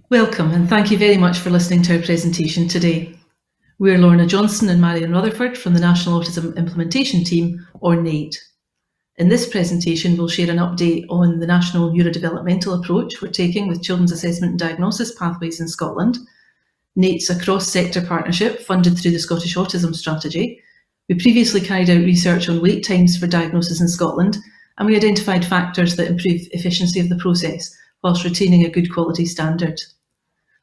Welcome, and thank you very much for listening to our presentation today. We're Lorna Johnson and Marion Rutherford from the National Autism Implementation Team, or NAIT. In this presentation, we'll share an update on the national neurodevelopmental approach we're taking with children's assessment and diagnosis pathways in Scotland. NAIT's a cross-sector partnership funded through the Scottish Autism Strategy. We previously carried out research on wait times for diagnosis in Scotland, and we identified factors that improve efficiency of the process whilst retaining a good quality standard.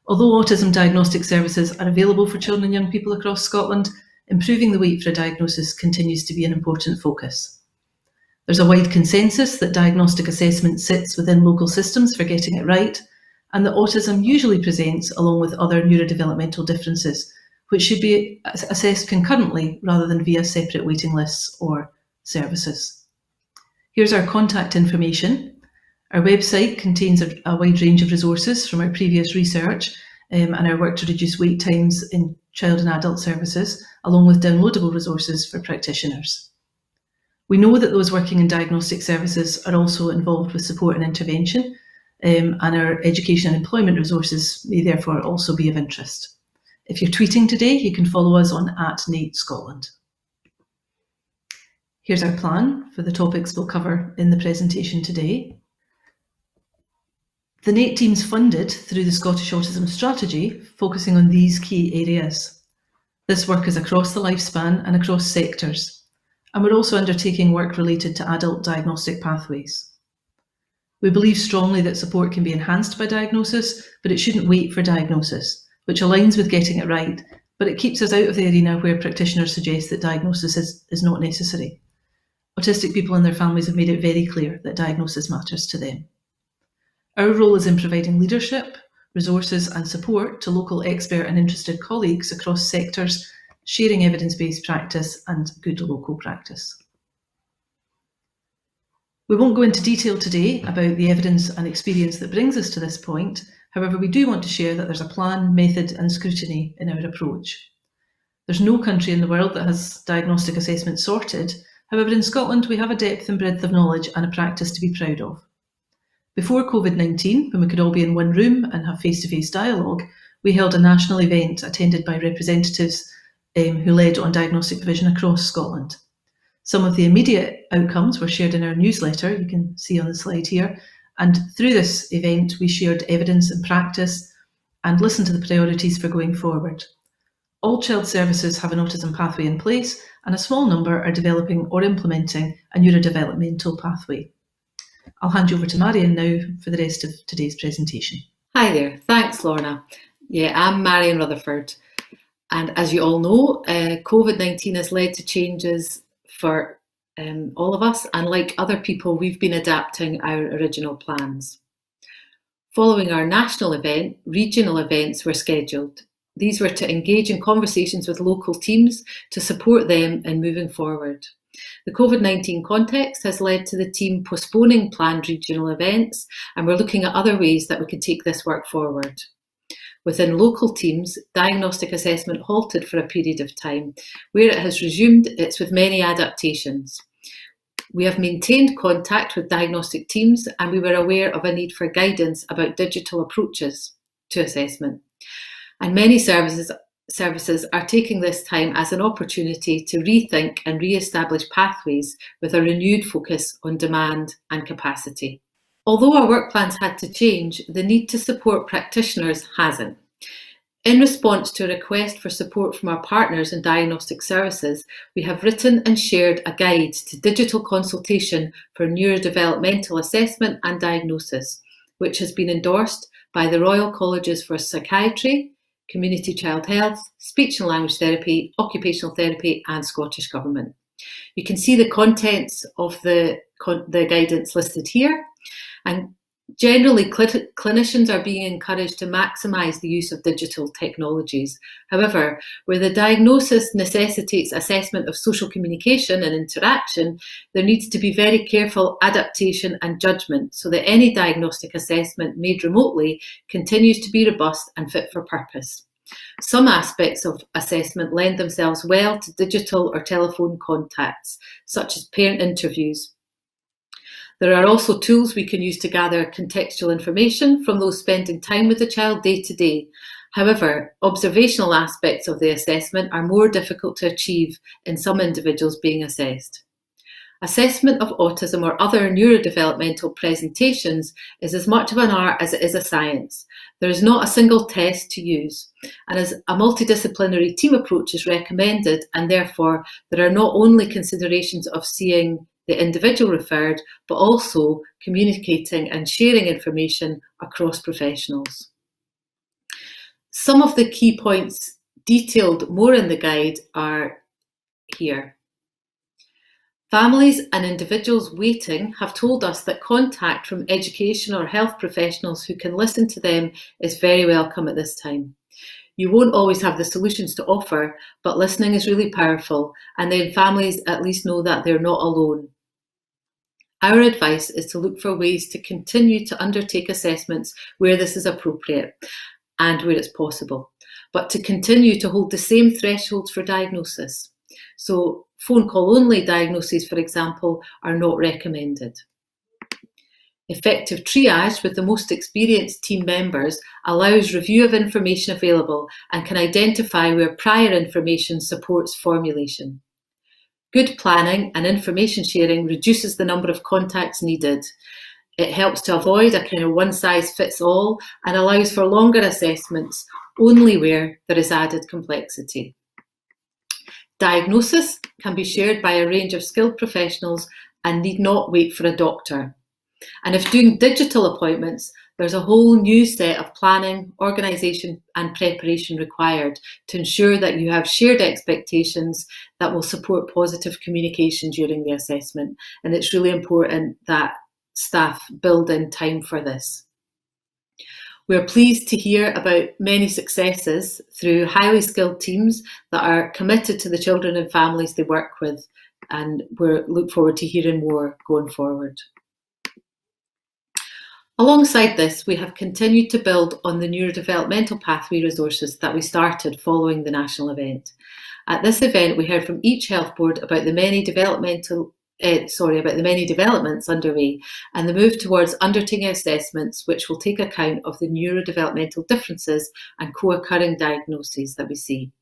Although autism diagnostic services are available for children and young people across Scotland, improving the wait for a diagnosis continues to be an important focus. There's a wide consensus that diagnostic assessment sits within local systems for getting it right, and that autism usually presents along with other neurodevelopmental differences, which should be assessed concurrently rather than via separate waiting lists or services. Here's our contact information. Our website contains a wide range of resources from our previous research and our work to reduce wait times in child and adult services, along with downloadable resources for practitioners. We know that those working in diagnostic services are also involved with support and intervention, and our education and employment resources may therefore also be of interest. If you're tweeting today, you can follow us on @NAIT Here's our plan for the topics we'll cover in the presentation today. The NAIT team's funded through the Scottish Autism Strategy, focusing on these key areas. This work is across the lifespan and across sectors, and we're also undertaking work related to adult diagnostic pathways. We believe strongly that support can be enhanced by diagnosis, but it shouldn't wait for diagnosis, which aligns with getting it right, but it keeps us out of the arena where practitioners suggest that diagnosis is not necessary. Autistic people and their families have made it very clear that diagnosis matters to them. Our role is in providing leadership, resources and support to local expert and interested colleagues across sectors, sharing evidence-based practice and good local practice. We won't go into detail today about the evidence and experience that brings us to this point. However, we do want to share that there's a plan, method and scrutiny in our approach. There's no country in the world that has diagnostic assessment sorted. However, in Scotland, we have a depth and breadth of knowledge and a practice to be proud of. Before COVID-19, when we could all be in one room and have face-to-face dialogue, we held a national event attended by representatives who led on diagnostic provision across Scotland. Some of the immediate outcomes were shared in our newsletter, you can see on the slide here, and through this event we shared evidence and practice and listened to the priorities for going forward. All child services have an autism pathway in place, and a small number are developing or implementing a neurodevelopmental pathway. I'll hand you over to Marion now for the rest of today's presentation. Hi there, thanks Lorna. I'm Marion Rutherford, and as you all know, COVID-19 has led to changes for all of us, and like other people, we've been adapting our original plans. Following our national event, regional events were scheduled. These were to engage in conversations with local teams to support them in moving forward. The COVID-19 context has led to the team postponing planned regional events, and we're looking at other ways that we can take this work forward. Within local teams, diagnostic assessment halted for a period of time. Where it has resumed, it's with many adaptations. We have maintained contact with diagnostic teams, and we were aware of a need for guidance about digital approaches to assessment. And many services are taking this time as an opportunity to rethink and re-establish pathways with a renewed focus on demand and capacity. Although our work plans had to change, the need to support practitioners hasn't. In response to a request for support from our partners in diagnostic services, we have written and shared a guide to digital consultation for neurodevelopmental assessment and diagnosis, which has been endorsed by the Royal Colleges for Psychiatry, Community Child Health, Speech and Language Therapy, Occupational Therapy and Scottish Government. You can see the contents of the guidance listed here, and generally clinicians are being encouraged to maximise the use of digital technologies. However, where the diagnosis necessitates assessment of social communication and interaction, there needs to be very careful adaptation and judgment so that any diagnostic assessment made remotely continues to be robust and fit for purpose. Some aspects of assessment lend themselves well to digital or telephone contacts, such as parent interviews. There are also tools we can use to gather contextual information from those spending time with the child day to day. However, observational aspects of the assessment are more difficult to achieve in some individuals being assessed. Assessment of autism or other neurodevelopmental presentations is as much of an art as it is a science. There is not a single test to use, and as a multidisciplinary team approach is recommended, and therefore there are not only considerations of seeing the individual referred, but also communicating and sharing information across professionals. Some of the key points detailed more in the guide are here. Families and individuals waiting have told us that contact from education or health professionals who can listen to them is very welcome at this time. You won't always have the solutions to offer, but listening is really powerful, and then families at least know that they're not alone. Our advice is to look for ways to continue to undertake assessments where this is appropriate and where it's possible, but to continue to hold the same thresholds for diagnosis. So phone call only diagnoses, for example, are not recommended. Effective triage with the most experienced team members allows review of information available and can identify where prior information supports formulation. Good planning and information sharing reduces the number of contacts needed. It helps to avoid a kind of one-size-fits-all and allows for longer assessments only where there is added complexity. Diagnosis can be shared by a range of skilled professionals and need not wait for a doctor. And if doing digital appointments, there's a whole new set of planning, organisation and preparation required to ensure that you have shared expectations that will support positive communication during the assessment. And it's really important that staff build in time for this. We're pleased to hear about many successes through highly skilled teams that are committed to the children and families they work with, and we look forward to hearing more going forward. Alongside this, we have continued to build on the neurodevelopmental pathway resources that we started following the national event. At this event, we heard from each health board about the many developments underway and the move towards undertaking assessments which will take account of the neurodevelopmental differences and co-occurring diagnoses that we see.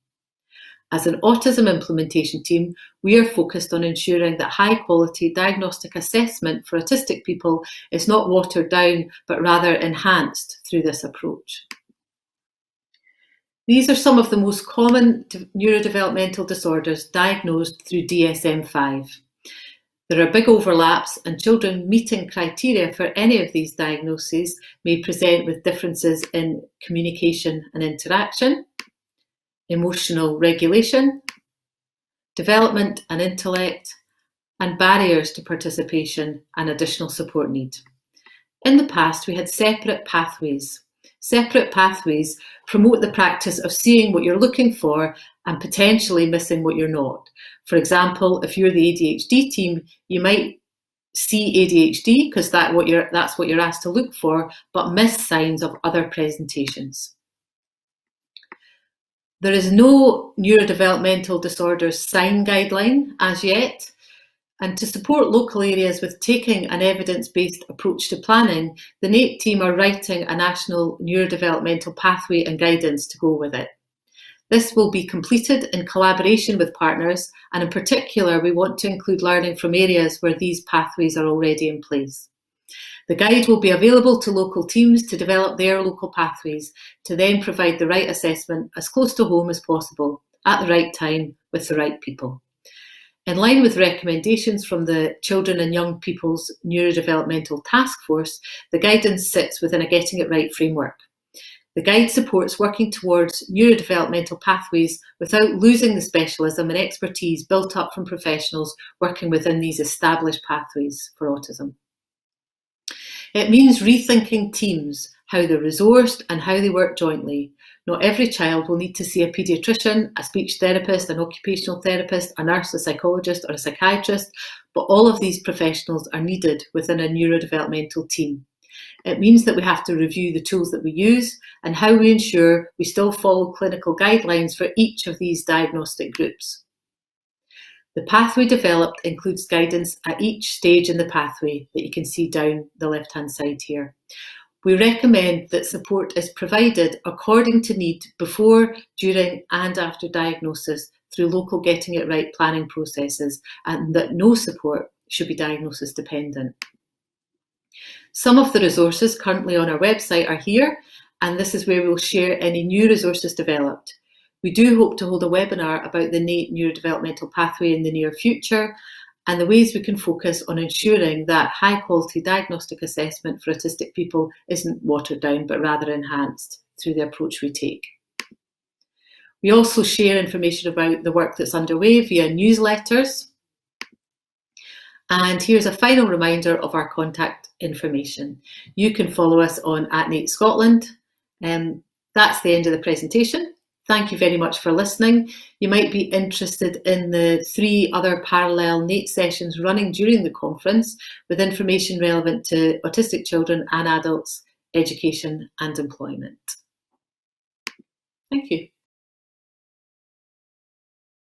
As an autism implementation team, we are focused on ensuring that high-quality diagnostic assessment for autistic people is not watered down, but rather enhanced through this approach. These are some of the most common neurodevelopmental disorders diagnosed through DSM-5. There are big overlaps, and children meeting criteria for any of these diagnoses may present with differences in communication and interaction, emotional regulation, development and intellect, and barriers to participation and additional support need. In the past, we had separate pathways. Separate pathways promote the practice of seeing what you're looking for and potentially missing what you're not. For example, if you're the ADHD team, you might see ADHD because that's what you're asked to look for, but miss signs of other presentations. There is no neurodevelopmental disorders sign guideline as yet, and to support local areas with taking an evidence-based approach to planning, the NAIT team are writing a national neurodevelopmental pathway and guidance to go with it. This will be completed in collaboration with partners, and in particular, we want to include learning from areas where these pathways are already in place. The guide will be available to local teams to develop their local pathways, to then provide the right assessment as close to home as possible, at the right time, with the right people. In line with recommendations from the Children and Young People's Neurodevelopmental Task Force, the guidance sits within a Getting It Right framework. The guide supports working towards neurodevelopmental pathways without losing the specialism and expertise built up from professionals working within these established pathways for autism. It means rethinking teams, how they're resourced and how they work jointly. Not every child will need to see a paediatrician, a speech therapist, an occupational therapist, a nurse, a psychologist or a psychiatrist, but all of these professionals are needed within a neurodevelopmental team. It means that we have to review the tools that we use and how we ensure we still follow clinical guidelines for each of these diagnostic groups. The pathway developed includes guidance at each stage in the pathway that you can see down the left-hand side here. We recommend that support is provided according to need before, during and after diagnosis through local getting it right planning processes, and that no support should be diagnosis dependent. Some of the resources currently on our website are here, and this is where we'll share any new resources developed. We do hope to hold a webinar about the NAIT neurodevelopmental pathway in the near future, and the ways we can focus on ensuring that high quality diagnostic assessment for autistic people isn't watered down but rather enhanced through the approach we take. We also share information about the work that's underway via newsletters. And here's a final reminder of our contact information. You can follow us on @NAIT Scotland. That's the end of the presentation. Thank you very much for listening. You might be interested in the 3 other parallel NAIT sessions running during the conference with information relevant to autistic children and adults, education and employment. Thank you.